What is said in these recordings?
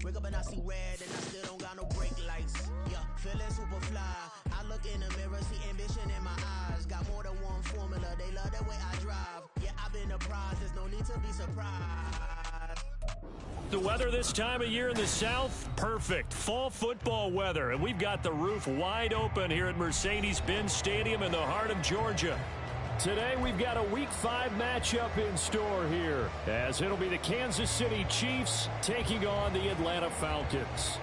Wake up and I see red and I still don't got no brake lights. Yeah, feeling super fly. I look in the mirror, see ambition in my eyes. Got more than one formula, they love the way I drive. Yeah, I've been a prize, there's no need to be surprised. The weather this time of year in the South, perfect. Fall football weather, and we've got the roof wide open here at Mercedes-Benz Stadium in the heart of Georgia. Today we've got a Week 5 matchup in store here, as it'll be the Kansas City Chiefs taking on the Atlanta Falcons.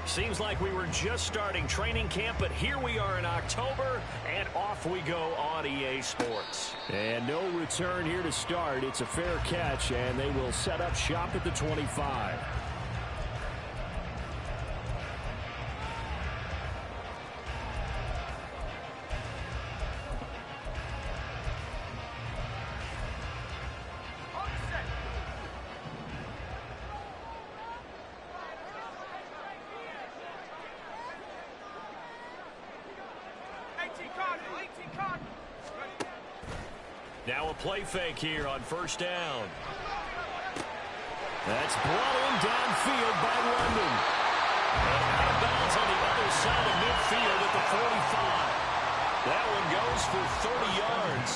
Seems like we were just starting training camp, but here we are in October, and off we go on EA Sports. And no return here to start. It's a fair catch, and they will set up shop at the 25. Now a play fake here on first down. That's brought in downfield by London. And out of bounds on the other side of midfield at the 45. That one goes for 30 yards.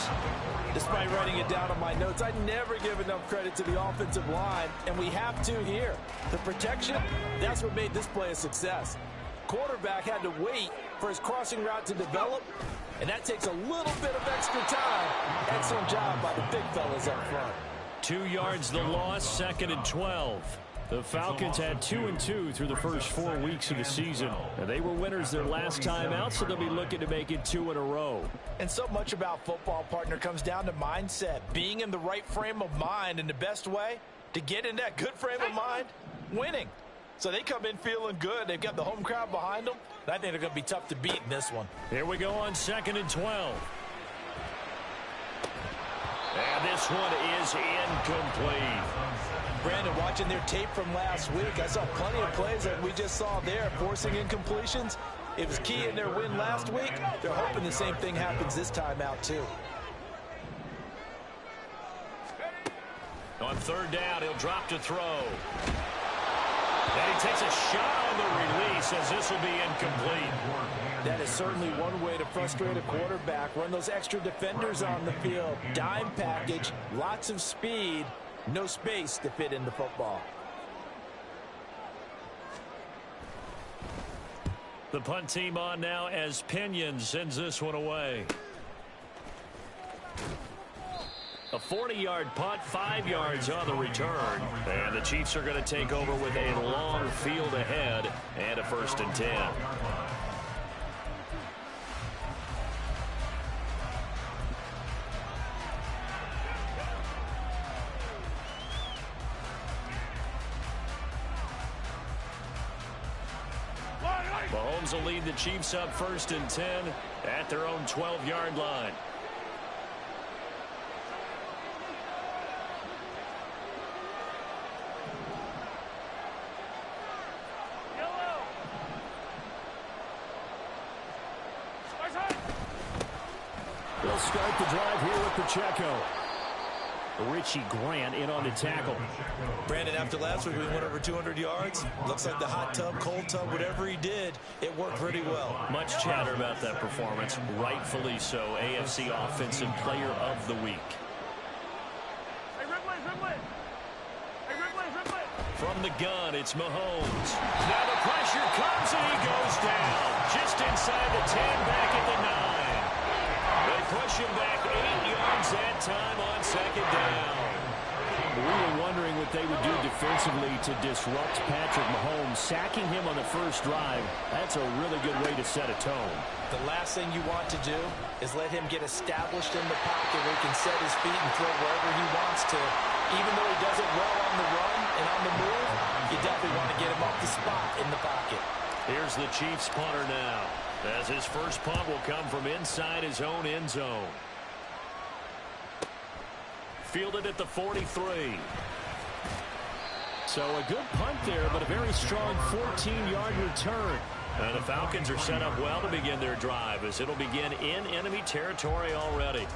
Despite writing it down on my notes, I never give enough credit to the offensive line, and we have to here. The protection, that's what made this play a success. Quarterback had to wait for his crossing route to develop, and that takes a little bit of extra time. Excellent job by the big fellas up front. 2 yards the loss, 2nd and 12. The Falcons had 2-2 through the first 4 weeks of the season. And they were winners their last time out, so they'll be looking to make it 2 in a row. And so much about football, partner, comes down to mindset. Being in the right frame of mind, and the best way to get in that good frame of mind, winning. So they come in feeling good. They've got the home crowd behind them. I think they're going to be tough to beat in this one. Here we go on 2nd and 12. And this one is incomplete. Brandon, watching their tape from last week, I saw plenty of plays that we just saw there, forcing incompletions. It was key in their win last week. They're hoping the same thing happens this time out, too. On 3rd down, he'll drop to throw. And he takes a shot on the release as this will be incomplete. That is certainly one way to frustrate a quarterback. Run those extra defenders on the field. Dime package, lots of speed, no space to fit in the football. The punt team on now as Pinion sends this one away. A 40-yard punt, 5 yards on the return. And the Chiefs are going to take over with a long field ahead and a 1st and 10. Mahomes will lead the Chiefs up 1st and 10 at their own 12-yard line. They'll start the drive here with Pacheco. Richie Grant in on the tackle. Brandon, after last week we went over 200 yards. Looks like the hot tub, cold tub, whatever he did, it worked pretty well. Much chatter about that performance. Rightfully so. AFC Offensive Player of the Week. From the gun, it's Mahomes. Now the pressure comes and he goes down. Just inside the 10, back at the 9. They push him back 8 yards that time on 2nd down. We were wondering what they would do defensively to disrupt Patrick Mahomes. Sacking him on the first drive, that's a really good way to set a tone. The last thing you want to do is let him get established in the pocket where he can set his feet and throw wherever he wants to. Even though he does it well on the run and on the move, you definitely want to get him off the spot in the pocket. Here's the Chiefs punter now, as his first punt will come from inside his own end zone. Fielded at the 43. So a good punt there, but a very strong 14-yard return. And the Falcons are set up well to begin their drive, as it'll begin in enemy territory already.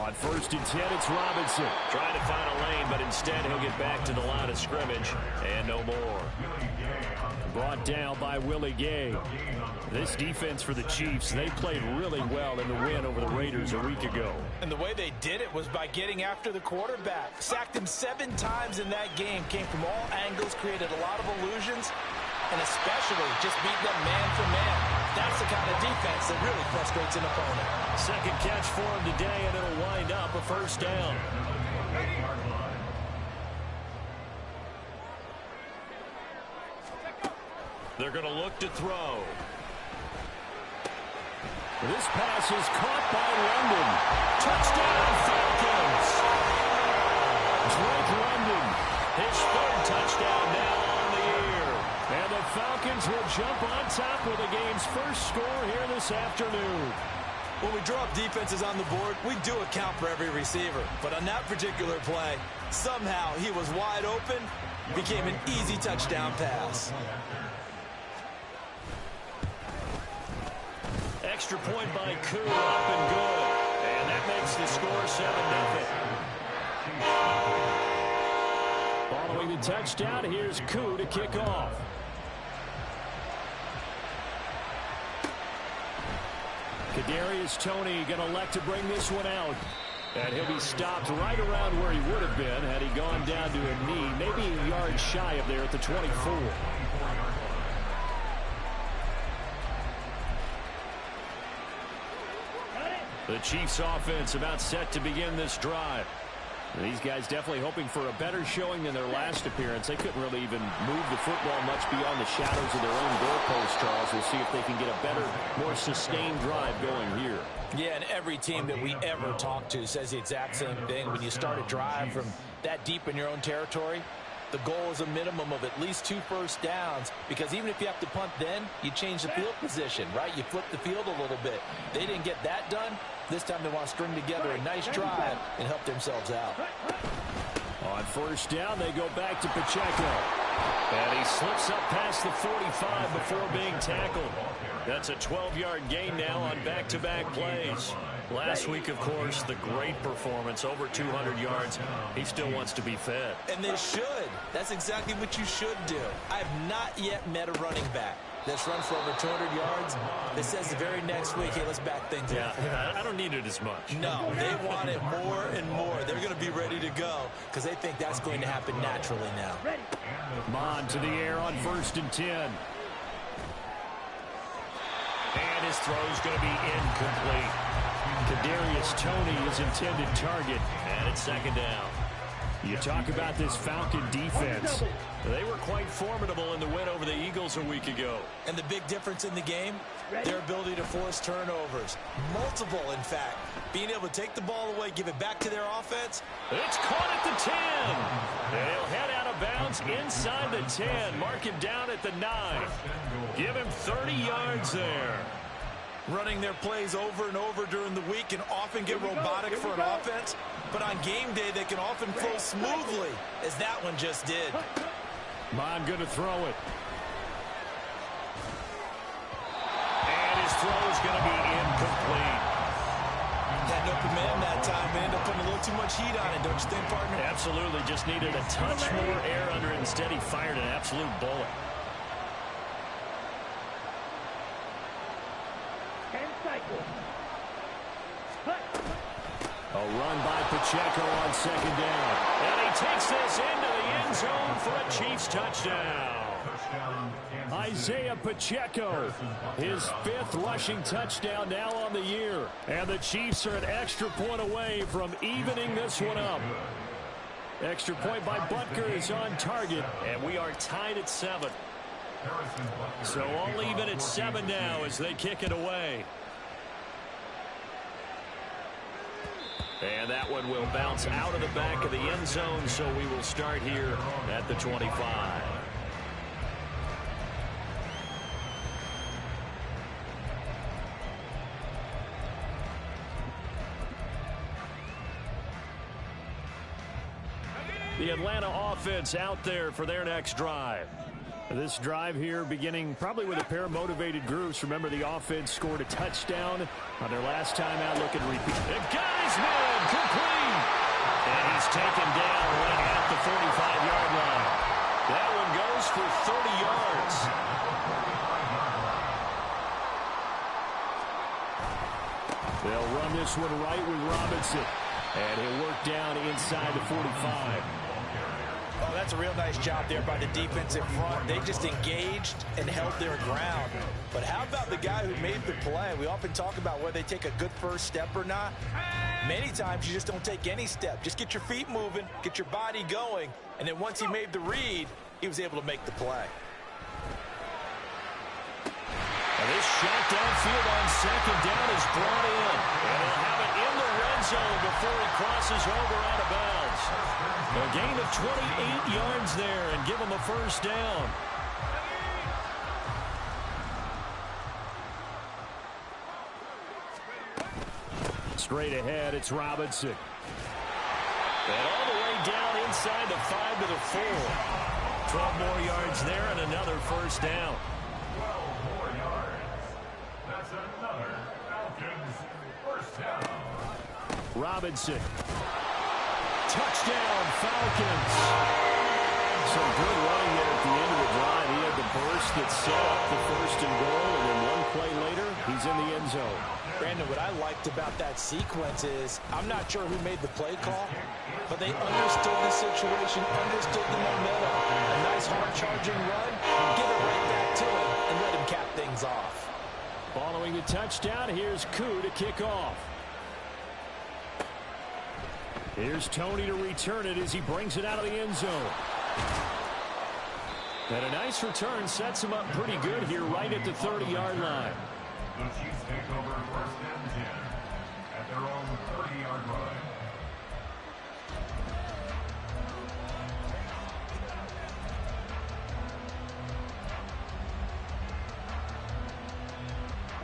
On 1st and 10, it's Robinson. Trying to find a lane, but instead he'll get back to the line of scrimmage. And no more. Brought down by Willie Gay. This defense for the Chiefs, they played really well in the win over the Raiders a week ago. And the way they did it was by getting after the quarterback. Sacked him 7 times in that game. Came from all angles, created a lot of illusions, and especially just beating them man for man. That's the kind of defense that really frustrates an opponent. Second catch for him today, and it'll wind up a first down. They're going to look to throw. This pass is caught by London. Touchdown, Falcons! Drake London, his 3rd touchdown now on the year. And the Falcons will jump on top with the game's first score here this afternoon. When we draw up defenses on the board, we do account for every receiver. But on that particular play, somehow he was wide open, became an easy touchdown pass. Extra point by Koo, up and good. And that makes the score 7-0. Following the touchdown, here's Koo to kick off. Kadarius Toney going to elect to bring this one out. And he'll be stopped right around where he would have been had he gone down to a knee, maybe a yard shy of there at the 24. The Chiefs offense about set to begin this drive. These guys definitely hoping for a better showing than their last appearance. They couldn't really even move the football much beyond the shadows of their own goalpost, Charles. We'll see if they can get a better, more sustained drive going here. Yeah, and every team that we ever talk to says the exact same thing. When you start a drive from that deep in your own territory, the goal is a minimum of at least 2 first downs, because even if you have to punt then, you change the field position, right? You flip the field a little bit. They didn't get that done. This time they want to string together a nice drive and help themselves out. On 1st down, they go back to Pacheco. And he slips up past the 45 before being tackled. That's a 12-yard gain now on back-to-back plays. Last week, of course, the great performance, over 200 yards. He still wants to be fed. And they should. That's exactly what you should do. I have not yet met a running back that's run for over 200 yards that says the very next week, hey, let's back things up. Yeah, I don't need it as much. No, they want it more and more. They're going to be ready to go because they think that's going to happen naturally now. Mon to the air on 1st and 10. And his throw is going to be incomplete. Kadarius Toney is intended target, and it's 2nd down. You talk about this Falcon defense. They were quite formidable in the win over the Eagles a week ago. And the big difference in the game, their ability to force turnovers. Multiple, in fact. Being able to take the ball away, give it back to their offense. It's caught at the 10. And he'll head out of bounds inside the 10. Mark him down at the 9. Give him 30 yards there. Running their plays over and over during the week can often get robotic for an offense, but on game day they can often flow smoothly, as that one just did. Mon going to throw it. And his throw is going to be incomplete. Had no command that time, but ended up putting a little too much heat on it, don't you think, partner? Absolutely, just needed a touch more air under it. Instead, he fired an absolute bullet. A run by Pacheco on 2nd down. And he takes this into the end zone for a Chiefs touchdown. Isaiah Pacheco, his 5th rushing touchdown now on the year. And the Chiefs are an extra point away from evening this one up. Extra point by Butker is on target, and we are tied at 7. So all even at 7 now as they kick it away. And that one will bounce out of the back of the end zone, so we will start here at the 25. The Atlanta offense out there for their next drive. This drive here beginning probably with a pair of motivated groups. Remember, the offense scored a touchdown on their last time out. Looking to repeat. And got his man complete. And he's taken down right at the 45-yard line. That one goes for 30 yards. They'll run this one right with Robinson. And he'll work down inside the 45. Oh, that's a real nice job there by the defensive front. They just engaged and held their ground. But how about the guy who made the play? We often talk about whether they take a good first step or not. Many times you just don't take any step. Just get your feet moving, get your body going, and then once he made the read, he was able to make the play. And this shot downfield on second down is brought in. And they'll have it in the red zone before he crosses over out of bounds. A gain of 28 yards there and give him a first down. Straight ahead, it's Robinson. And all the way down inside the 5 to the 4. 12 more yards there and another first down. 12 more yards. That's another Falcons first down. Robinson. Touchdown, Falcons. Some good running there at the end of the drive. He had the burst that set up the first and goal, and then one play later, he's in the end zone. Brandon, what I liked about that sequence is I'm not sure who made the play call, but they understood the situation, understood the momentum. A nice hard-charging run, give it right back to him, and let him cap things off. Following the touchdown, here's Koo to kick off. Here's Tony to return it as he brings it out of the end zone. And a nice return sets him up pretty good here right at the 30-yard line. The Chiefs take over first and 10 at their own 30-yard line.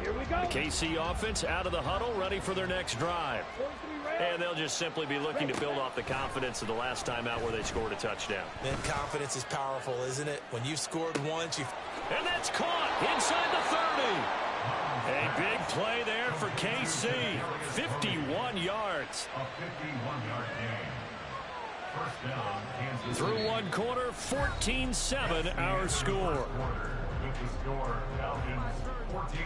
Here we go. The KC offense out of the huddle, ready for their next drive. And they'll just simply be looking to build off the confidence of the last time out where they scored a touchdown. Then confidence is powerful, isn't it? When you've scored once, you've... And that's caught inside the 30. A big play there for KC. 51 yards. A 51-yard gain. First down, Kansas City. Through one quarter, 14-7 our score. With the score, Falcons 14.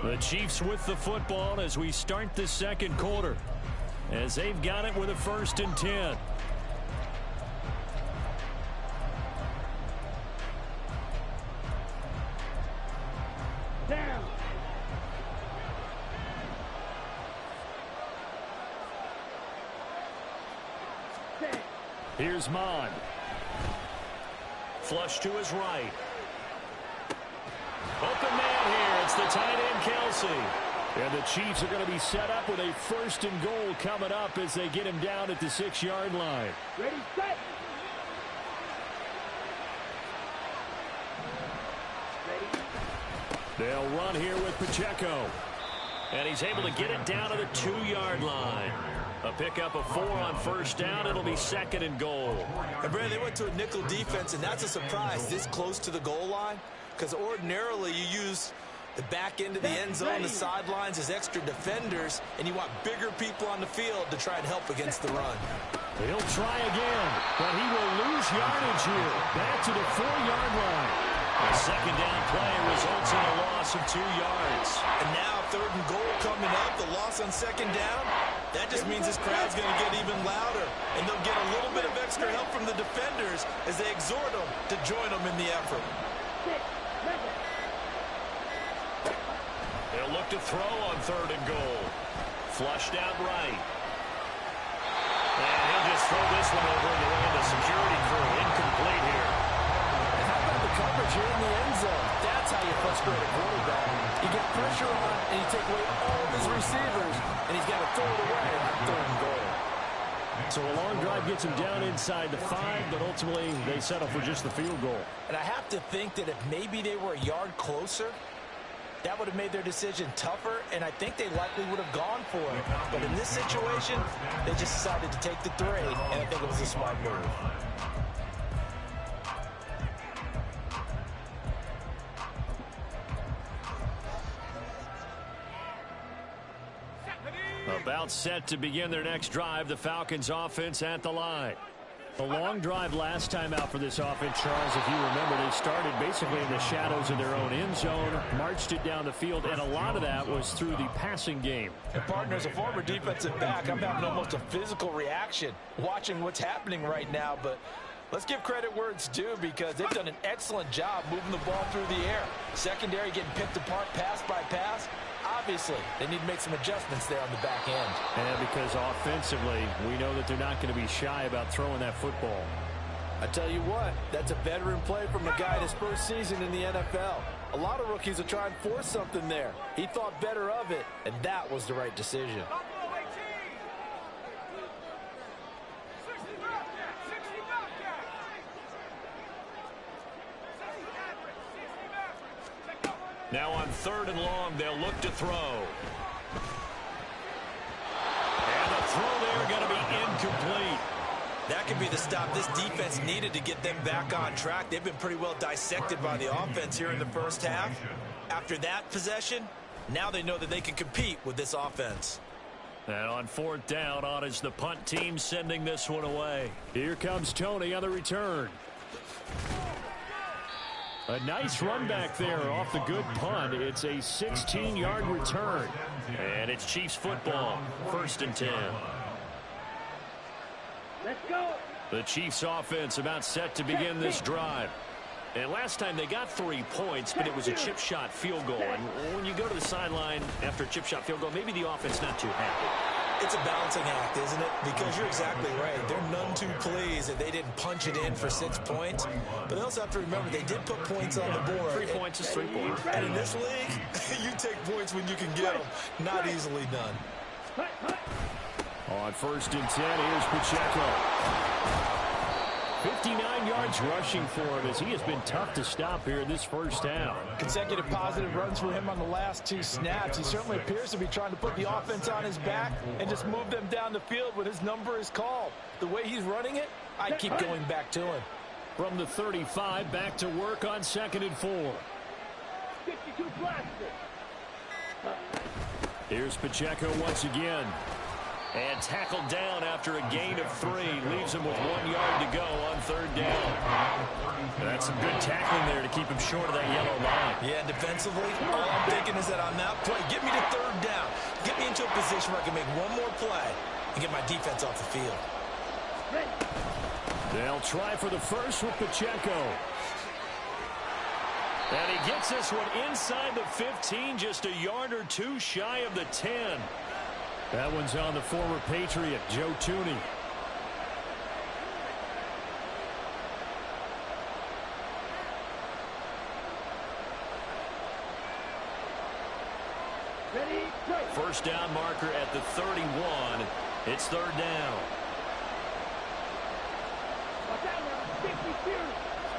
The Chiefs with the football as we start the second quarter, as they've got it with a 1st and 10. Down. Here's Mond. Flush to his right. Open man here. It's the tight end, Kelsey. And the Chiefs are going to be set up with a 1st and goal coming up as they get him down at the 6-yard line. Ready, set. They'll run here with Pacheco. And he's able to get it down to the 2-yard line. A pickup of 4 on 1st down. It'll be 2nd and goal. And Brandon, they went to a nickel defense, and that's a surprise this close to the goal line. Because ordinarily you use the back end of the end zone, the sidelines as extra defenders, and you want bigger people on the field to try and help against the run. He'll try again, but he will lose yardage here. Back to the 4-yard line. A 2nd down play results in a loss of 2 yards. And now 3rd and goal coming up, the loss on 2nd down. That just means this crowd's going to get even louder, and they'll get a little bit of extra help from the defenders as they exhort them to join them in the effort. They'll look to throw on 3rd and goal. Flushed out right. And he'll just throw this one over in the way of the security crew. Incomplete here. And how about the coverage here in the end zone? That's how you frustrate a quarterback. You get pressure on, and you take away all of his receivers, and he's got to throw it away on 3rd and goal. So a long drive gets him down inside the 5, but ultimately they settle for just the field goal. And I have to think that if maybe they were a yard closer, that would have made their decision tougher, and I think they likely would have gone for it. But in this situation, they just decided to take the 3, and I think it was a smart move. About set to begin their next drive, the Falcons offense at the line. A long drive last time out for this offense, Charles. If you remember, they started basically in the shadows of their own end zone, marched it down the field, and a lot of that was through the passing game. And partner, as a former defensive back, I'm having almost a physical reaction watching what's happening right now. But let's give credit where it's due, because they've done an excellent job moving the ball through the air. Secondary getting picked apart pass by pass. Obviously, they need to make some adjustments there on the back end. And because offensively, we know that they're not going to be shy about throwing that football. I tell you what, that's a veteran play from the guy in his first season in the NFL. A lot of rookies will try and force something there. He thought better of it, and that was the right decision. Now on 3rd and long, they'll look to throw. And the throw there going to be incomplete. That could be the stop this defense needed to get them back on track. They've been pretty well dissected by the offense here in the first half. After that possession, now they know that they can compete with this offense. And on 4th down, on is the punt team sending this one away. Here comes Tony on the return. A nice run back there off the good punt. It's a 16-yard return. And it's Chiefs football, 1st and 10. Let's go. The Chiefs offense about set to begin this drive. And last time they got 3 points, but it was a chip shot field goal. And when you go to the sideline after a chip shot field goal, maybe the offense not too happy. It's a balancing act, isn't it? Because you're exactly right. They're none too pleased that they didn't punch it in for 6 points. But they also have to remember they did put points on the board. 3 points is 3 points. And in this league, you take points when you can get them. Not easily done. On 1st and 10, here's Pacheco. 59 yards rushing for him as he has been tough to stop here in this first half. Consecutive positive runs for him on the last 2 snaps. He certainly appears to be trying to put the offense on his back and just move them down the field when his number is called. The way he's running it, I keep going back to him. From the 35, back to work on 2nd and 4. 52 blaster. Here's Pacheco once again. And tackled down after a gain of 3. Leaves him with 1 yard to go on 3rd down. That's some good tackling there to keep him short of that yellow line. Yeah, defensively, all I'm thinking is that on that play, get me to 3rd down. Get me into a position where I can make one more play and get my defense off the field. They'll try for the first with Pacheco. And he gets this one inside the 15, just a yard or 2 shy of the 10. That one's on the former Patriot, Joe Tooney. Ready, go. First down marker at the 31. It's 3rd down. Watch out now. 52.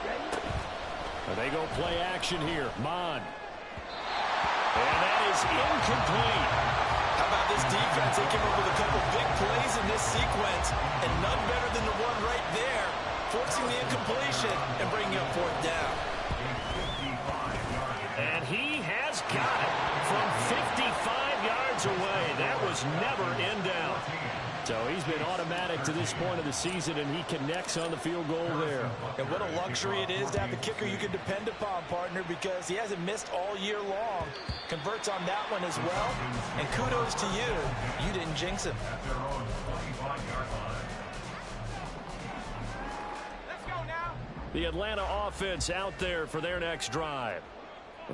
Ready? They go play action here. Mon. And that is incomplete. How about this defense? They came up with a couple big plays in this sequence, and none better than the one right there, forcing the incompletion and bringing up 4th down. And he has got it from 55 yards away. That was never in doubt. So he's been automatic to this point of the season, and he connects on the field goal there. And what a luxury it is to have a kicker you can depend upon, partner, because he hasn't missed all year long. Converts on that one as well. And kudos to you. You didn't jinx him. Let's go now. The Atlanta offense out there for their next drive.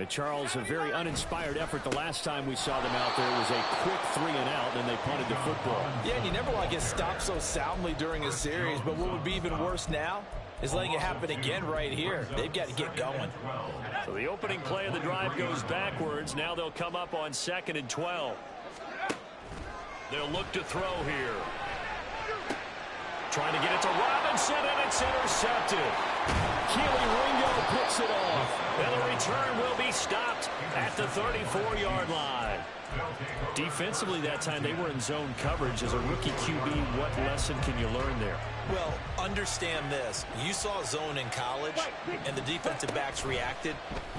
Charles, a very uninspired effort. The last time we saw them out there was a quick 3 and out, and they punted the football. Yeah, and you never want to get stopped so soundly during a series, but what would be even worse now is letting it happen again right here. They've got to get going. So the opening play of the drive goes backwards. Now they'll come up on 2nd and 12. They'll look to throw here. Trying to get it to Robinson, and it's intercepted. Keely Ringo picks it off. And the return will be stopped at the 34-yard line. Defensively that time, they were in zone coverage. As a rookie QB, what lesson can you learn there? Well, understand this. You saw zone in college, and the defensive backs reacted,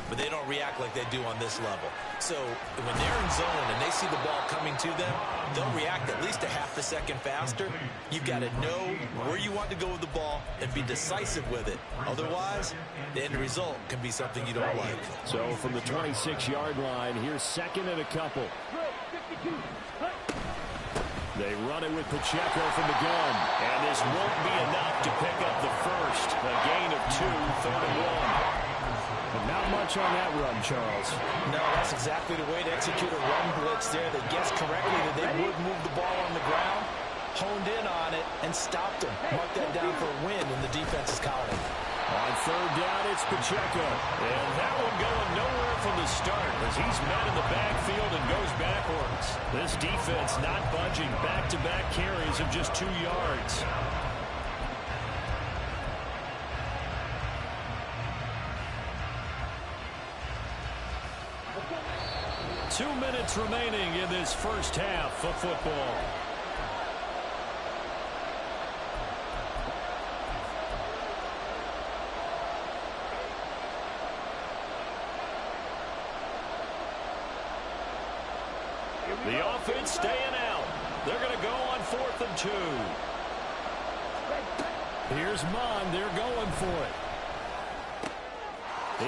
but they don't react like they do on this level. So when they're in zone and they see the ball coming to them, they'll react at least a half a second faster. You've got to know where you want to go with the ball and be decisive with it. Otherwise, the end result can be something you don't like. So from the 26-yard line, here's second and a couple. They run it with Pacheco from the gun. And this won't be enough to pick up the first. A gain of 2, 3rd and 1. But not much on that run, Charles. No, that's exactly the way to execute a run blitz there. They guessed correctly that they would move the ball on the ground, honed in on it, and stopped them. Mark that down for a win in the defense's column. On 3rd down, it's Pacheco. And that one going nowhere from the start as he's met in the backfield and goes backwards. This defense not budging. Back-to-back carries of just 2 yards. Two minutes remaining in this first half of football. The offense staying out. They're going to go on 4th and 2. Here's Mon. They're going for it.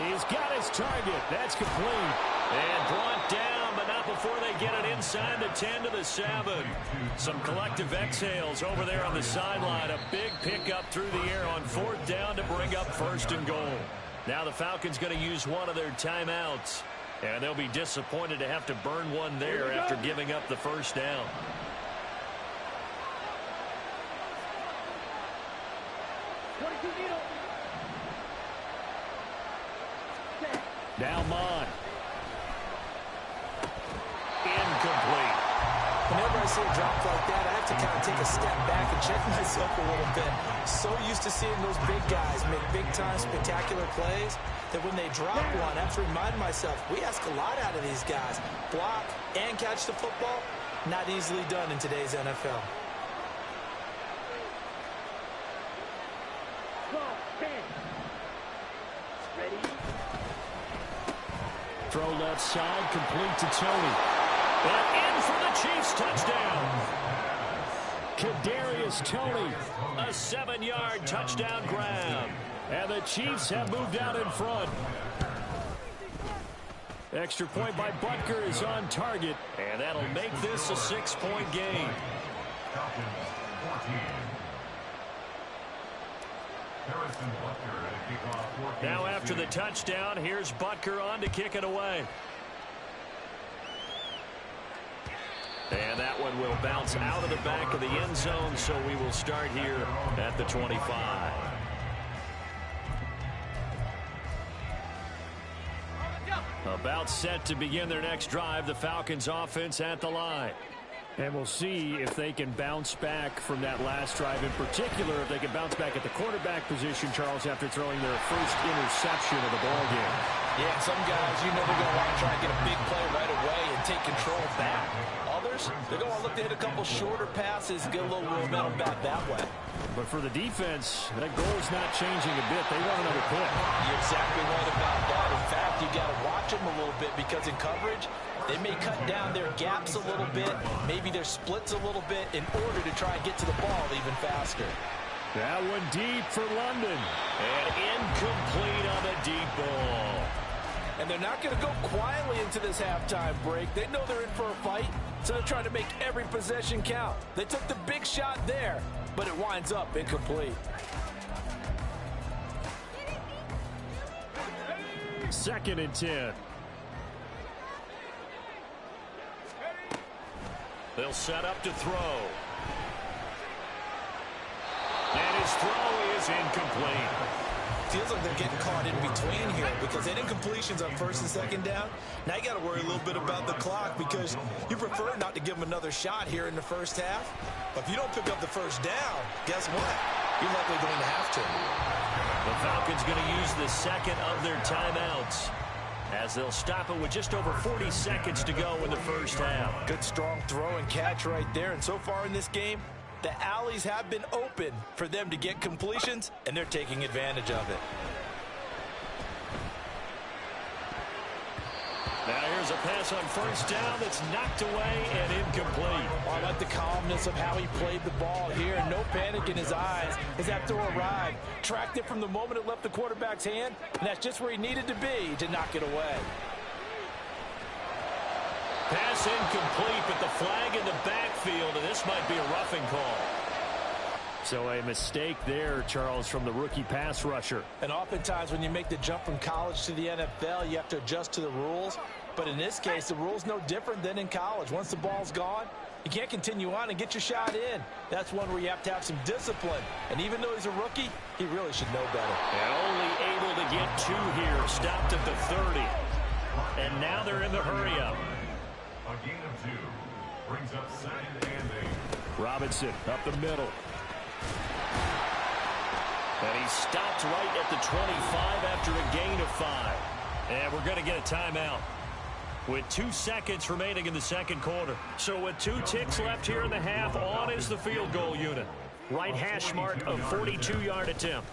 He's got his target. That's complete. And brought down, but not before they get it inside the 10 to the 7. Some collective exhales over there on the sideline. A big pickup through the air on 4th down to bring up 1st and goal. Now the Falcons going to use one of their timeouts. And they'll be disappointed to have to burn one there after giving up the first down. Now Mon. Incomplete. Whenever I see a drop like that, I have to kind of take a step back and check myself a little bit. So used to seeing those big guys make big-time spectacular plays that when they drop one, I have to remind myself, we ask a lot out of these guys. Block and catch the football, not easily done in today's NFL. Throw left side, complete to Tony. And in for the Chiefs touchdown. Kadarius Toney. A 7-yard touchdown grab. And the Chiefs have moved out in front. Extra point by Butker is on target. And that'll make this a 6-point game. Now after the touchdown, here's Butker on to kick it away. And that one will bounce out of the back of the end zone, so we will start here at the 25. About set to begin their next drive, the Falcons offense at the line. And we'll see if they can bounce back from that last drive. In particular, if they can bounce back at the quarterback position, Charles, after throwing their first interception of the ballgame. Yeah, some guys, you know they're going to want to try and get a big play right away and take control back. Others, they're going to look to hit a couple shorter passes, get a little momentum back that way. But for the defense, that goal's not changing a bit. They want another pick. You're exactly right about that. In fact, you got to watch them a little bit because in coverage, they may cut down their gaps a little bit, maybe their splits a little bit in order to try and get to the ball even faster. That one deep for London. And incomplete on the deep ball. And they're not going to go quietly into this halftime break. They know they're in for a fight, so they're trying to make every possession count. They took the big shot there, but it winds up incomplete. 2nd and 10. They'll set up to throw. And his throw is incomplete. Feels like they're getting caught in between here because they did incompletions on 1st and 2nd down. Now you got to worry a little bit about the clock because you prefer not to give them another shot here in the first half. But if you don't pick up the first down, guess what? You're likely going to have to. The Falcons going to use the second of their timeouts as they'll stop it with just over 40 seconds to go in the first half. Good strong throw and catch right there. And so far in this game, The alleys have been open for them to get completions, and they're taking advantage of it. Now here's a pass on first down that's knocked away and incomplete. Oh, I like the calmness of how he played the ball here. No panic in his eyes as that throw arrived. Tracked it from the moment it left the quarterback's hand, and that's just where he needed to be to knock it away. Pass incomplete, but the flag in the backfield, and this might be a roughing call. So a mistake there, Charles, from the rookie pass rusher. And oftentimes when you make the jump from college to the NFL, you have to adjust to the rules. But in this case, the rule's no different than in college. Once the ball's gone, you can't continue on and get your shot in. That's one where you have to have some discipline. And even though he's a rookie, he really should know better. And only able to get 2 here. Stopped at the 30. And now they're in the hurry-up. A gain of 2 brings up 2nd and 8. Robinson up the middle. And he stopped right at the 25 after a gain of 5. And we're going to get a timeout with 2 seconds remaining in the second quarter. So with 2 ticks left here in the half, on is the field goal unit. Right hash mark of 42-yard attempt.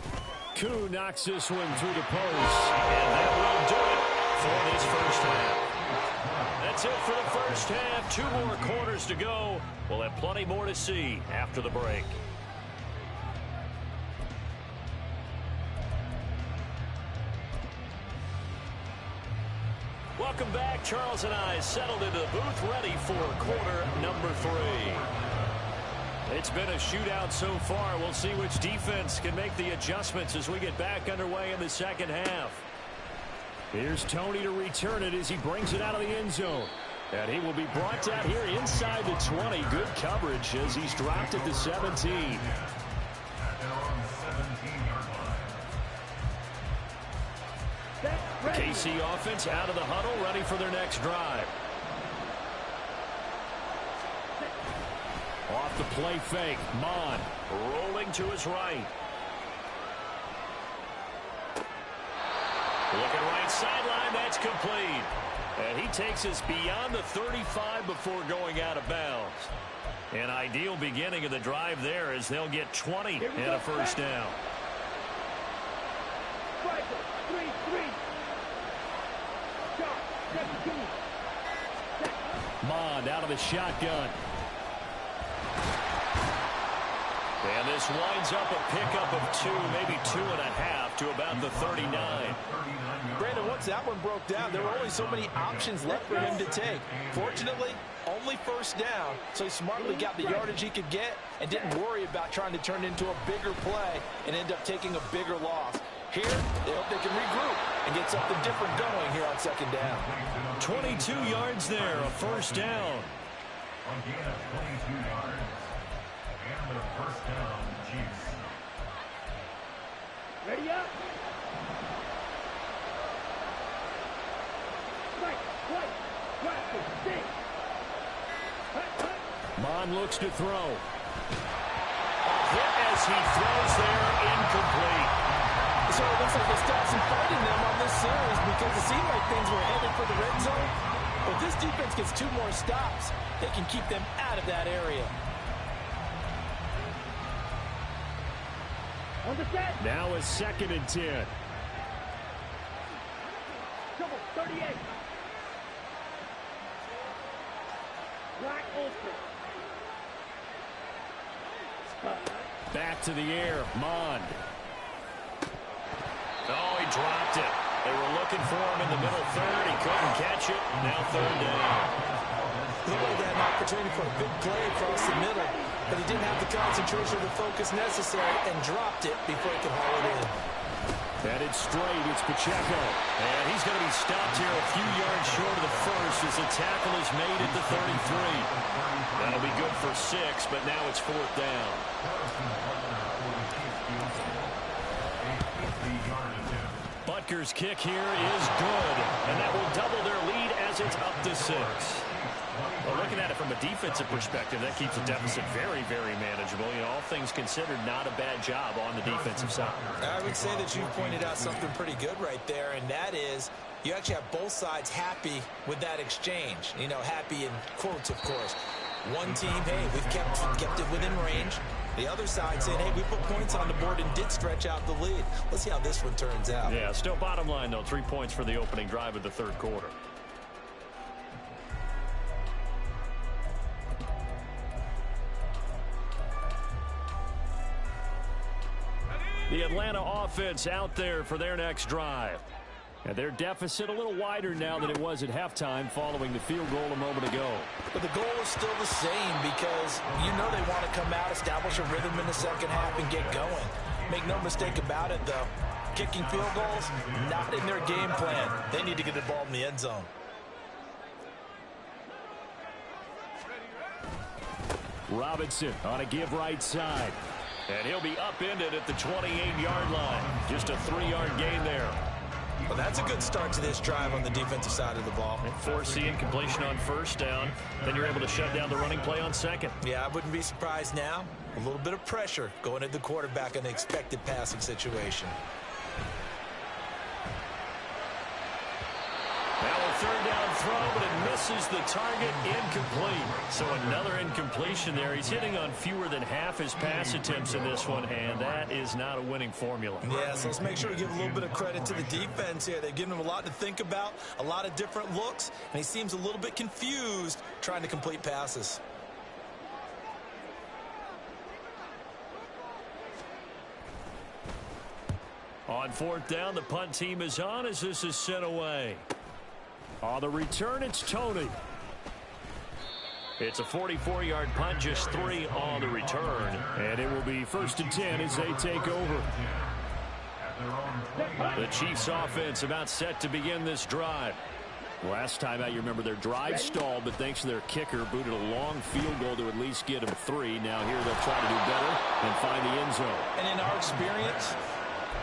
Koo knocks this one through the post. And that will do it for this first half. That's it for the first half. 2 more quarters to go. We'll have plenty more to see after the break. Welcome back. Charles and I settled into the booth, ready for quarter number 3. It's been a shootout so far. We'll see which defense can make the adjustments as we get back underway in the second half. Here's Tony to return it as he brings it out of the end zone. And he will be brought down here inside the 20. Good coverage as he's dropped at the 17. At their own 17-yard line. KC offense out of the huddle, ready for their next drive. Off the play fake, Mon Rolling to his right. Looking right sideline, that's complete. And he takes us beyond the 35 before going out of bounds. An ideal beginning of the drive there as they'll get 20 and a first down. Mond out of the shotgun. And this winds up a pickup of 2, maybe 2.5 to about the 39. Brandon, once that one broke down, there were only so many options left for him to take. Fortunately, only first down, so he smartly got the yardage he could get and didn't worry about trying to turn it into a bigger play and end up taking a bigger loss. Here, they hope they can regroup and get something different going here on second down. 22 yards there, a first down. A gain of 22 yards. And the first down, Chiefs. Ready up. Mon looks to throw. Hit as he throws there, incomplete. So it looks like they stopped some fighting them on this series because it seemed like things were headed for the red zone. But this defense gets 2 more stops. They can keep them out of that area. Now a 2nd and 10. Double 38. Black open. Back to the air, Mond. Oh, he dropped it. They were looking for him in the middle third. He couldn't catch it. Now 3rd down. He really had an opportunity for a big play across the middle, but he didn't have the concentration or the focus necessary and dropped it before he could haul it in. Headed straight, it's Pacheco. And he's going to be stopped here a few yards short of the first as the tackle is made at the 33. That'll be good for 6, but now it's 4th down. Butker's kick here is good, and that will double their lead as it's up to 6. Well, looking at it from a defensive perspective, that keeps the deficit very, very manageable. You know, all things considered, not a bad job on the defensive side. I would say that you pointed out something pretty good right there, and that is you actually have both sides happy with that exchange. You know, happy in quotes, of course. One team, hey, we've kept it within range. The other side saying, hey, we put points on the board and did stretch out the lead. Let's see how this one turns out. Yeah, still bottom line, though. 3 points for the opening drive of the third quarter. The Atlanta offense out there for their next drive. And their deficit a little wider now than it was at halftime following the field goal a moment ago. But the goal is still the same because you know they want to come out, establish a rhythm in the second half, and get going. Make no mistake about it, though. Kicking field goals, not in their game plan. They need to get the ball in the end zone. Robinson on a give right side. And he'll be upended at the 28-yard line. Just a 3-yard gain there. Well, that's a good start to this drive on the defensive side of the ball. And force the incompletion on first down. Then you're able to shut down the running play on second. Yeah, I wouldn't be surprised now. A little bit of pressure going at the quarterback in an expected passing situation. Now a third down throw, but it misses the target, incomplete. So another incompletion there. He's hitting on fewer than half his pass attempts in this one, and that is not a winning formula. Yeah, so let's make sure we give a little bit of credit to the defense here. They've given him a lot to think about, a lot of different looks, and he seems a little bit confused trying to complete passes. On fourth down, the punt team is on as this is sent away. On the return, it's Tony. It's a 44-yard punt, just 3 on the return. And it will be 1st and 10 as they take over. The Chiefs offense about set to begin this drive. Last time out, you remember their drive stalled, but thanks to their kicker, booted a long field goal to at least get them 3. Now here they'll try to do better and find the end zone. And in our experience,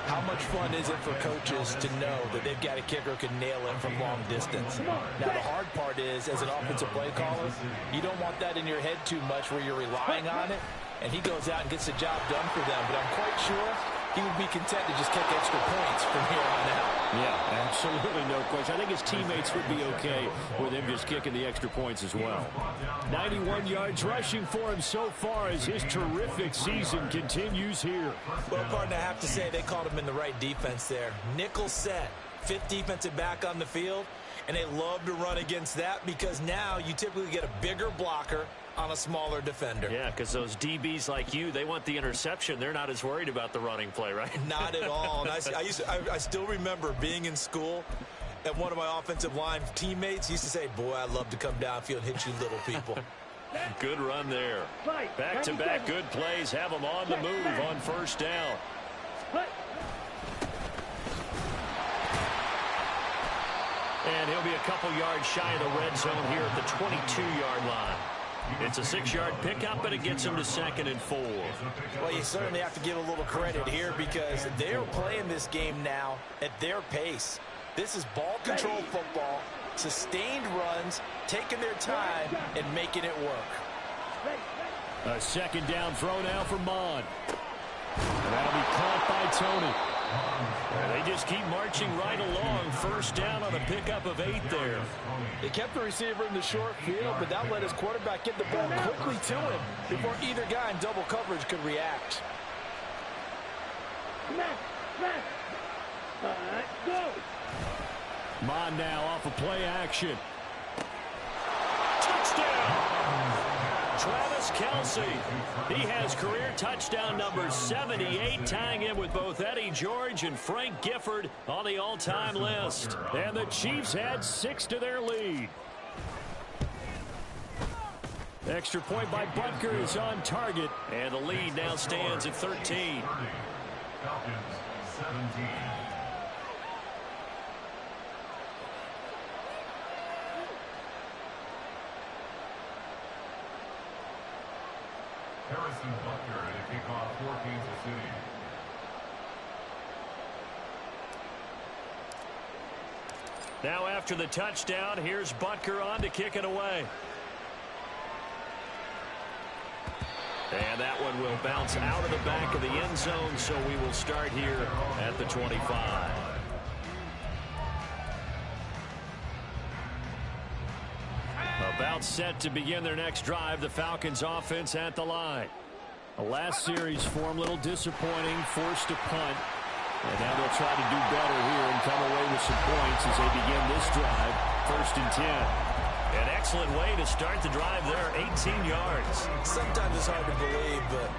how much fun is it for coaches to know that they've got a kicker who can nail it from long distance? Now, the hard part is, as an offensive play caller, you don't want that in your head too much where you're relying on it, and he goes out and gets the job done for them. But I'm quite sure he would be content to just kick extra points from here on out. Yeah, absolutely no question. I think his teammates would be okay with him just kicking the extra points as well. 91 yards rushing for him so far as his terrific season continues here. Well, partner, I have to say they called him in the right defense there. Nickel set, 5th defensive back on the field, and they love to run against that because now you typically get a bigger blocker on a smaller defender. Yeah, because those DBs like you, they want the interception. They're not as worried about the running play, right? Not at all. And I still remember being in school, and one of my offensive line teammates used to say, boy, I'd love to come downfield and hit you little people. Good run there. Back-to-back good plays. Have them on the move on first down. And he'll be a couple yards shy of the red zone here at the 22-yard line. It's a 6-yard pickup, but it gets him to 2nd and 4. Well, you certainly have to give a little credit here because they're playing this game now at their pace. This is ball control football, sustained runs, taking their time, and making it work. A 2nd down throw now for Mon. And that'll be caught by Tony. And they just keep marching right along. First down on a pickup of 8 there. They kept the receiver in the short field, but that let his quarterback get the ball quickly to him before either guy in double coverage could react. Go. Mon now off of play action. Touchdown! Travis Kelce. He has career touchdown number 78, tying him with both Eddie George and Frank Gifford on the all-time list. And the Chiefs had 6 to their lead. Extra point by Butker is on target, and the lead now stands at 13. Falcons 17. Harrison Butker to kick off for Kansas City. Now after the touchdown, here's Butker on to kick it away. And that one will bounce out of the back of the end zone, so we will start here at the 25. A About set to begin their next drive. The Falcons offense at the line. The last series for them, a little disappointing, forced to punt. And now they'll try to do better here and come away with some points as they begin this drive. 1st and 10. An excellent way to start the drive there, 18 yards. Sometimes it's hard to believe, but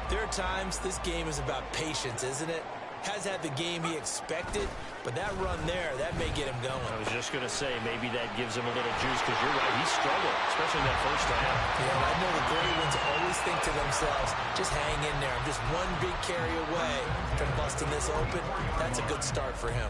there are times this game is about patience, isn't it? Has had the game he expected, but that run there, that may get him going. I was just going to say, maybe that gives him a little juice, because you're right, he struggled, especially in that first half. Yeah, I know the great ones always think to themselves, just hang in there. I'm just one big carry away from busting this open. That's a good start for him.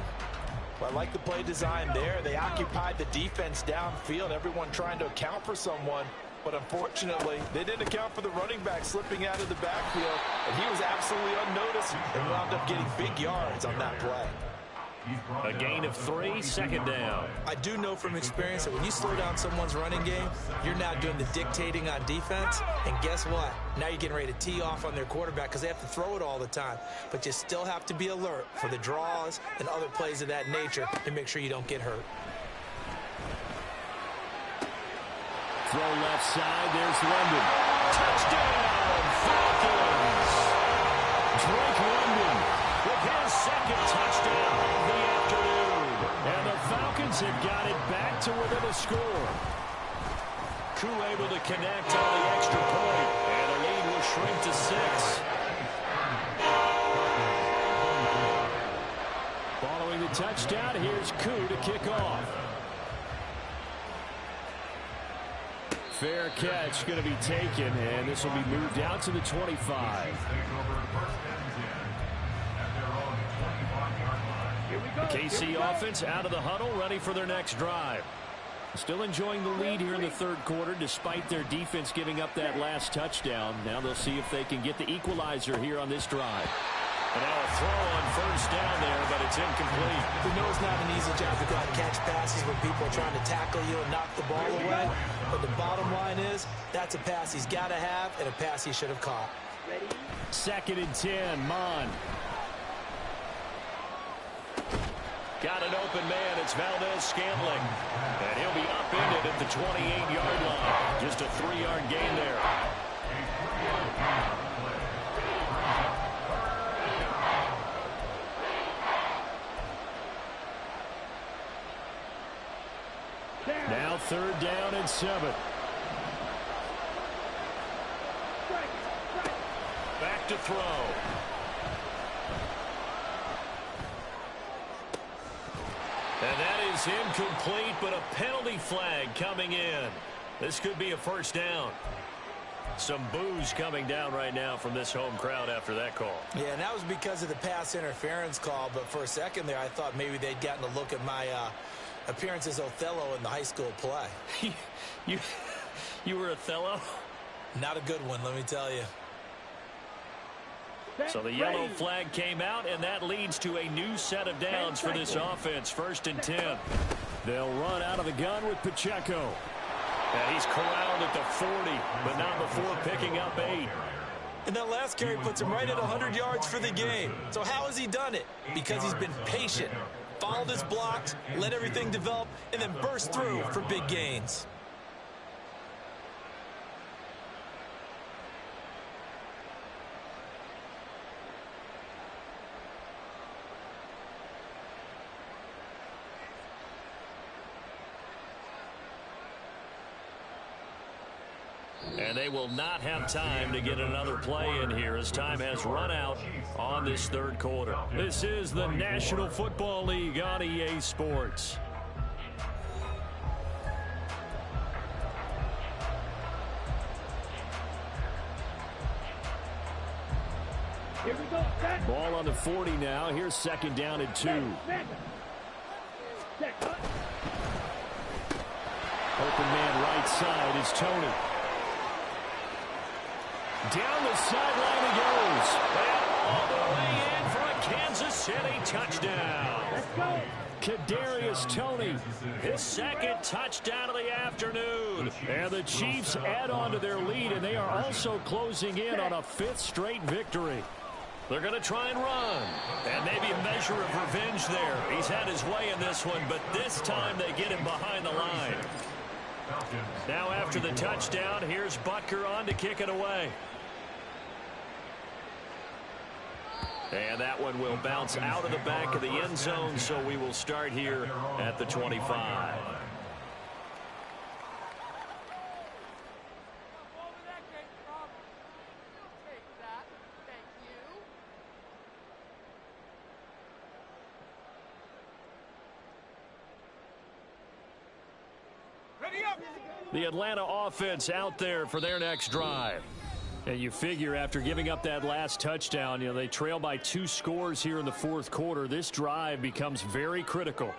Well, I like the play design there. They occupied the defense downfield, everyone trying to account for someone. But unfortunately, they didn't account for the running back slipping out of the backfield, and he was absolutely unnoticed and wound up getting big yards on that play. A gain of 3, 2nd down. I do know from experience that when you slow down someone's running game, you're now doing the dictating on defense. And guess what? Now you're getting ready to tee off on their quarterback because they have to throw it all the time. But you still have to be alert for the draws and other plays of that nature to make sure you don't get hurt. Throw left side. There's London. Touchdown, Falcons! Drake London with his 2nd touchdown of the afternoon. And the Falcons have got it back to within a score. Koo able to connect on the extra point. And the lead will shrink to 6. Following the touchdown, here's Koo to kick off. Fair catch going to be taken, and this will be moved out to the 25. The KC offense out of the huddle, ready for their next drive. Still enjoying the lead here in the 3rd quarter, despite their defense giving up that last touchdown. Now they'll see if they can get the equalizer here on this drive. And now a throw on 1st down there, but it's incomplete. We know it's not an easy job to go out and catch passes when people are trying to tackle you and knock the ball away. But the bottom line is, that's a pass he's got to have and a pass he should have caught. 2nd and 10, Mon. Got an open man. It's Valdez-Scantling. And he'll be upended at the 28-yard line. Just a 3-yard gain there. Now 3rd down and 7. Back to throw. And that is incomplete, but a penalty flag coming in. This could be a 1st down. Some boos coming down right now from this home crowd after that call. Yeah, and that was because of the pass interference call. But for a second there, I thought maybe they'd gotten a look at my appearance as Othello in the high school play. You were Othello? Not a good one, let me tell you. So the yellow flag came out, and that leads to a new set of downs for this offense. 1st and 10. They'll run out of the gun with Pacheco. And he's corralled at the 40, but not before picking up 8. And that last carry puts him right at 100 yards for the game. So how has he done it? Because he's been patient, followed his blocks, let everything develop, and then burst through for big gains. And they will not have time to get another play in here as time has run out on this 3rd quarter. This is the National Football League on EA Sports. Here we go. Set. Ball on the 40 now. Here's 2nd down and 2. Set. Open man right side is Tony. Down the sideline he goes. And all the way in for a Kansas City touchdown. Let's go. Kadarius Toney. His 2nd touchdown of the afternoon. And the Chiefs add on to their lead, and they are also closing in on a 5th straight victory. They're going to try and run. And maybe a measure of revenge there. He's had his way in this one, but this time they get him behind the line. Now after the touchdown, here's Butker on to kick it away. And that one will bounce out of the back of the end zone, so we will start here at the 25. The Atlanta offense out there for their next drive. And you figure after giving up that last touchdown, they trail by 2 scores here in the fourth quarter. This drive becomes very critical.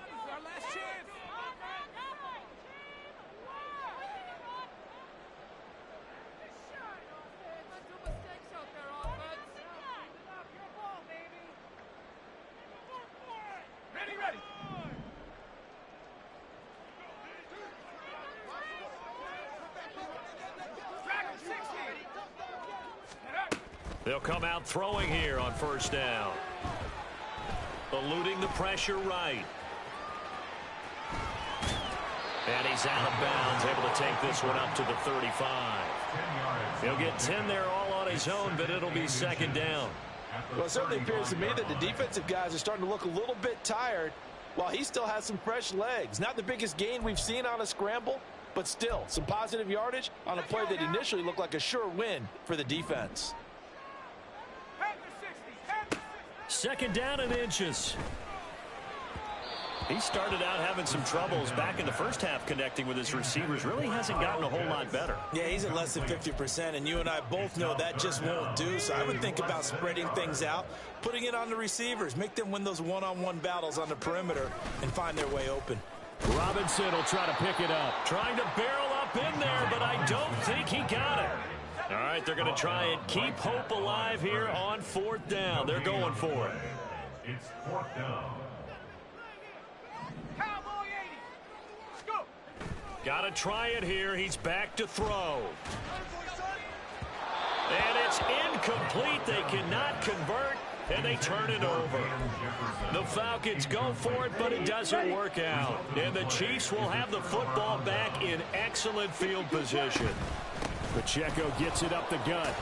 They'll come out throwing here on first down. Eluding the pressure right. And he's out of bounds, able to take this one up to the 35. He'll get 10 there all on his own, but it'll be second down. Well, it certainly appears to me that the defensive guys are starting to look a little bit tired while he still has some fresh legs. Not the biggest gain we've seen on a scramble, but still some positive yardage on a play that initially looked like a sure win for the defense. Second down and inches. He started out having some troubles back in the first half connecting with his receivers. Really hasn't gotten a whole lot better. Yeah, he's at less than 50%, and you and I both know that just won't do. So I would think about spreading things out, putting it on the receivers, make them win those one-on-one battles on the perimeter and find their way open. Robinson will try to pick it up. Trying to barrel up in there, but I don't think he got it. All right, they're going to try and keep hope alive here on fourth down. They're going for it. It's fourth down. Got to try it here. He's back to throw. And it's incomplete. They cannot convert, and they turn it over. The Falcons go for it, but it doesn't work out. And the Chiefs will have the football back in excellent field position. Pacheco gets it up the gut.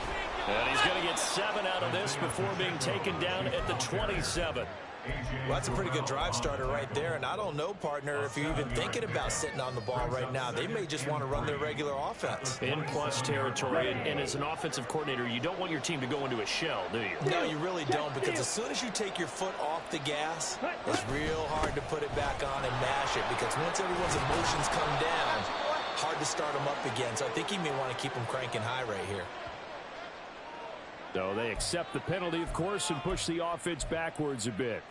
And he's going to get 7 out of this before being taken down at the 27. Well, that's a pretty good drive starter right there. And I don't know, partner, if you're even thinking about sitting on the ball right now. They may just want to run their regular offense. In plus territory. And as an offensive coordinator, you don't want your team to go into a shell, do you? No, you really don't, because as soon as you take your foot off the gas, it's real hard to put it back on and mash it, because once everyone's emotions come down, hard to start them up again. So I think he may want to keep them cranking high right here. So they accept the penalty, of course, and push the offense backwards a bit.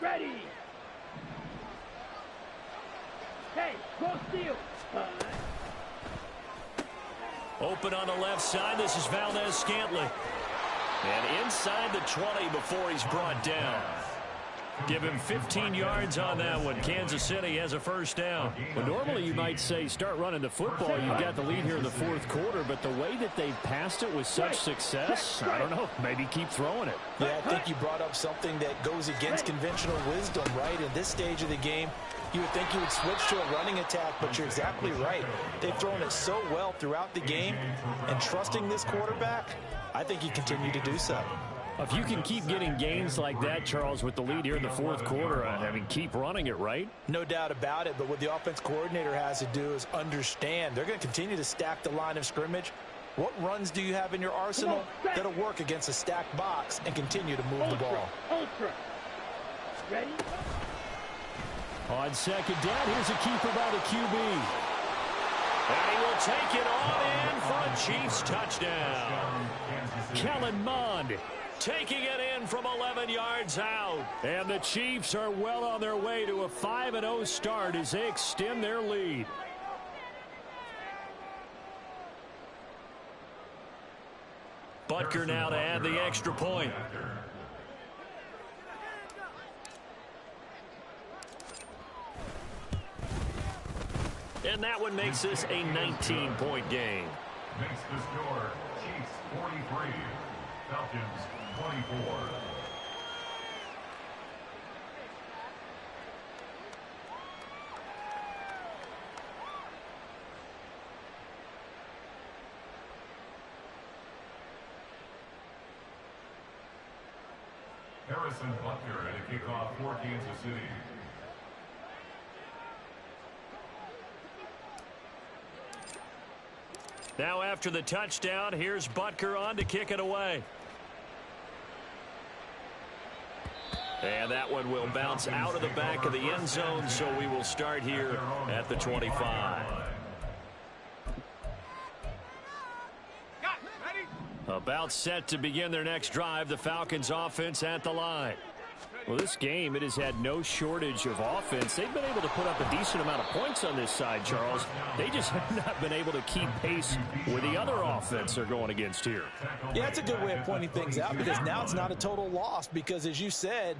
Ready. Hey, go steal. Open on the left side. This is Valdez-Scantling. And inside the 20 before he's brought down. Give him 15 yards on that one. Kansas City has a first down. Well, normally you might say start running the football. You've got the lead here in the fourth quarter, but the way that they've passed it with such success, I don't know, maybe keep throwing it. Yeah, I think you brought up something that goes against conventional wisdom, right? In this stage of the game, you would think you would switch to a running attack, but you're exactly right. They've thrown it so well throughout the game, and trusting this quarterback, I think you continue to do so. If you can keep getting gains like that, Charles, with the lead here in the fourth quarter, I mean, keep running it, right? No doubt about it, but what the offense coordinator has to do is understand. They're going to continue to stack the line of scrimmage. What runs do you have in your arsenal that'll work against a stacked box and continue to move the ball? Ultra. Ready? On second down, here's a keeper by the QB. And he will take it on in for a Chiefs touchdown. Kellen Mond taking it in from 11 yards out. And the Chiefs are well on their way to a 5-0 start as they extend their lead. Butker now to add the extra point. And that one makes this a 19-point game. Makes the score Chiefs 43, Falcons 24. Harrison Butker at a kickoff for Kansas City. Now after the touchdown, here's Butker on to kick it away. And that one will bounce out of the back of the end zone, so we will start here at the 25. About set to begin their next drive, the Falcons offense at the line. Well, this game, it has had no shortage of offense. They've been able to put up a decent amount of points on this side, Charles. They just have not been able to keep pace with the other offense they're going against here. Yeah, it's a good way of pointing things out because now it's not a total loss because, as you said,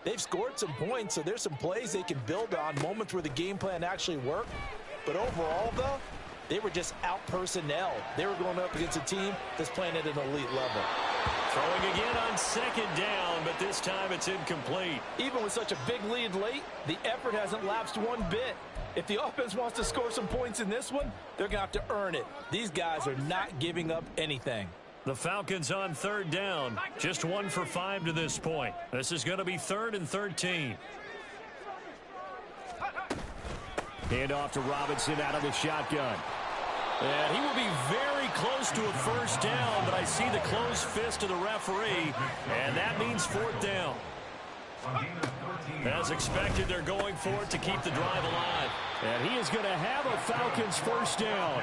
they've scored some points, so there's some plays they can build on, moments where the game plan actually worked. But overall, though, they were just out-personnel. They were going up against a team that's playing at an elite level. Throwing again on second down, but this time it's incomplete. Even with such a big lead late, the effort hasn't lapsed one bit. If the offense wants to score some points in this one, they're going to have to earn it. These guys are not giving up anything. The Falcons on third down. Just 1 for 5 to this point. This is going to be 3rd and 13. Hand off to Robinson out of the shotgun. And he will be very close to a first down, but I see the closed fist of the referee, and that means 4th down. As expected, they're going for it to keep the drive alive. And he is going to have a Falcons first down.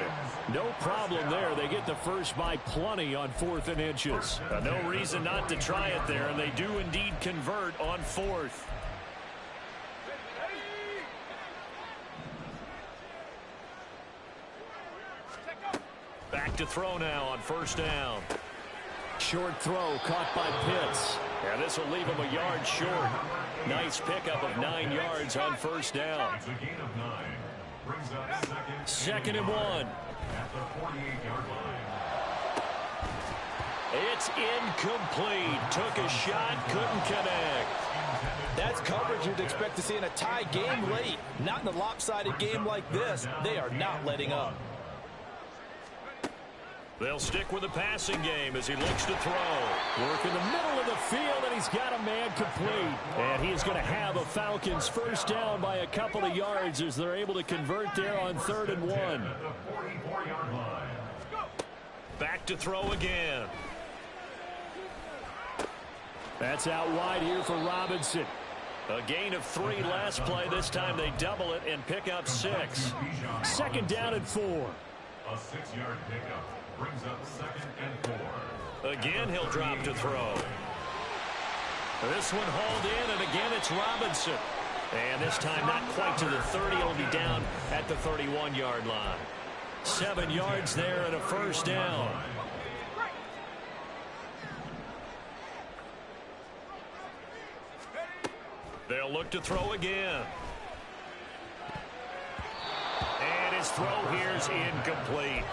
No problem there. They get the first by plenty on 4th and inches. No reason not to try it there, and they do indeed convert on 4th. Back to throw now on first down. Short throw caught by Pitts. And this will leave him a yard short. Nice pickup of 9 yards on first down. 2nd and 1. At the 48-yard line. It's incomplete. Took a shot, couldn't connect. That's coverage you'd expect to see in a tie game late. Not in a lopsided game like this. They are not letting up. They'll stick with the passing game as he looks to throw. Work in the middle of the field, and he's got a man complete. And he is going to have a Falcons first down by a couple of yards as they're able to convert there on 3rd and 1. Back to throw again. That's out wide here for Robinson. A gain of 3 last play. This time they double it and pick up 6. 2nd down and 4. A 6-yard pickup brings up 2nd and 4. Again, he'll drop to throw. This one hauled in, and again it's Robinson. And this time not quite to the 30. It'll be down at the 31-yard line. 7 yards there and a first down. They'll look to throw again. And his throw here's incomplete.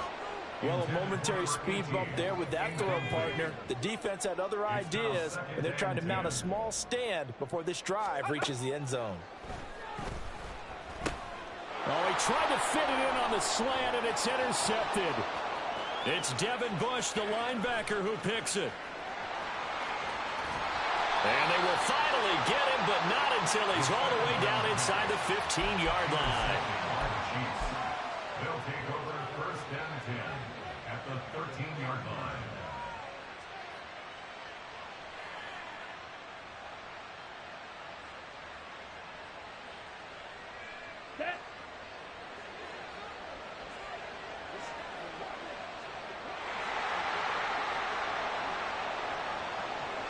Well, a momentary speed bump there with that throw partner. The defense had other ideas, and they're trying to mount a small stand before this drive reaches the end zone. Oh, he tried to fit it in on the slant, and it's intercepted. It's Devin Bush, the linebacker, who picks it. And they will finally get him, but not until he's all the way down inside the 15-yard line. They'll take over 1st and 10 at the 13-yard line. Set.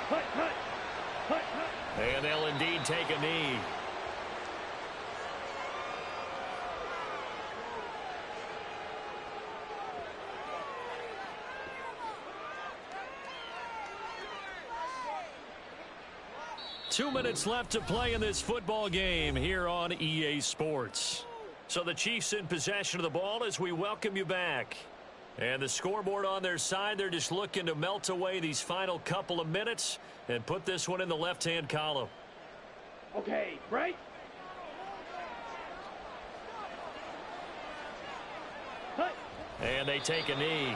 Hut, hut. Hut, hut. And they'll indeed take a knee. Two minutes left to play in this football game here on EA Sports. So the Chiefs in possession of the ball as we welcome you back. And the scoreboard on their side, they're just looking to melt away these final couple of minutes and put this one in the left-hand column. Okay, break. Cut. And they take a knee.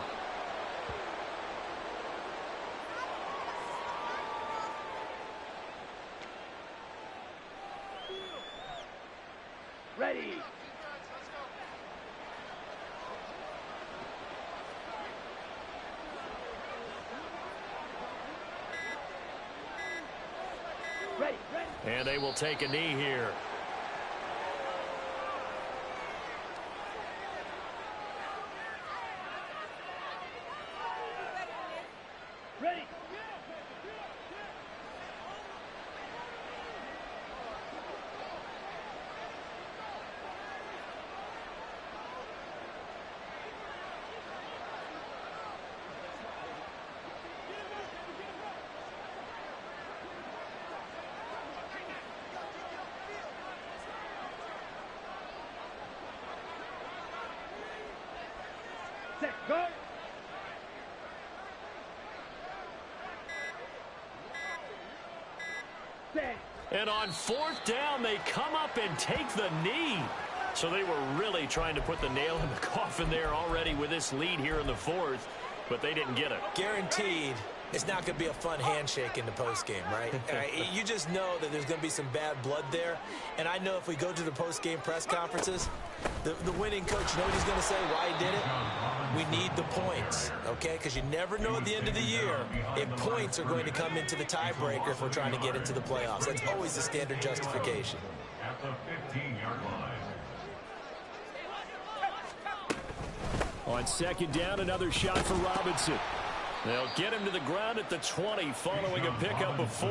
Ready. Ready. And they will take a knee here. Ready. Set. Go. Set. And on fourth down, they come up and take the knee. So they were really trying to put the nail in the coffin there already with this lead here in the fourth, but they didn't get it. Guaranteed it's not going to be a fun handshake in the postgame, right? You just know that there's going to be some bad blood there. And I know if we go to the postgame press conferences, the winning coach, you know what he's going to say, why he did it? We need the points, okay? Because you never know at the end of the year if points are going to come into the tiebreaker if we're trying to get into the playoffs. That's always the standard justification. At the 15-yard line. On second down, another shot for Robinson. They'll get him to the ground at the 20 following a pickup of 4.